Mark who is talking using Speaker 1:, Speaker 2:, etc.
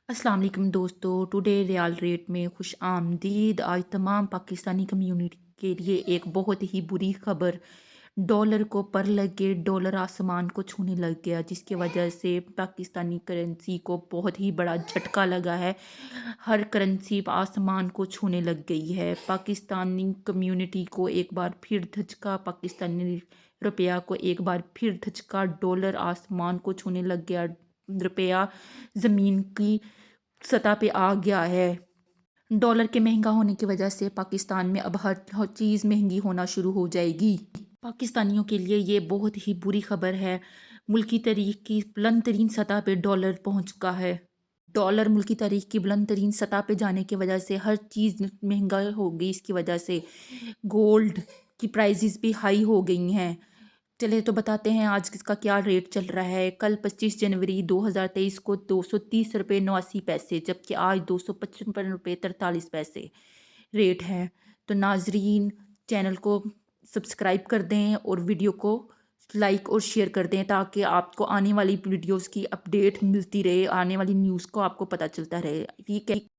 Speaker 1: अस्सलाम वालेकुम दोस्तों। टुडे रियल रेट में खुश आमदीद। आज तमाम पाकिस्तानी कम्युनिटी के लिए एक बहुत ही बुरी खबर। डॉलर को पर लगे, डॉलर आसमान को छूने लग गया, जिसकी वजह से पाकिस्तानी करेंसी को बहुत ही बड़ा झटका लगा है। हर करेंसी आसमान को छूने लग गई है। पाकिस्तानी कम्युनिटी को एक बार फिर धचका, पाकिस्तानी रुपया को एक बार फिर धचका। डॉलर आसमान को छूने लग गया, रुपया ज़मीन की सतह पे आ गया है। डॉलर के महंगा होने की वजह से पाकिस्तान में अब हर चीज़ महंगी होना शुरू हो जाएगी। पाकिस्तानियों के लिए ये बहुत ही बुरी खबर है। मुल्की तारीख की बुलंद तरीन सतह पे डॉलर पहुंच चुका है। डॉलर मुल्की तारीख की बुलंद तरीन सतह पे जाने की वजह से हर चीज़ महंगा हो गई। इसकी वजह से गोल्ड की प्राइसेस भी हाई हो गई हैं। चलिए तो बताते हैं आज इसका क्या रेट चल रहा है। कल 25 जनवरी 2023 को 230 रुपये 89 पैसे, जबकि आज 255 रुपये 43 पैसे रेट है। तो नाजरीन, चैनल को सब्सक्राइब कर दें और वीडियो को लाइक और शेयर कर दें, ताकि आपको आने वाली वीडियोस की अपडेट मिलती रहे, आने वाली न्यूज़ को आपको पता चलता रहे। ठीक है।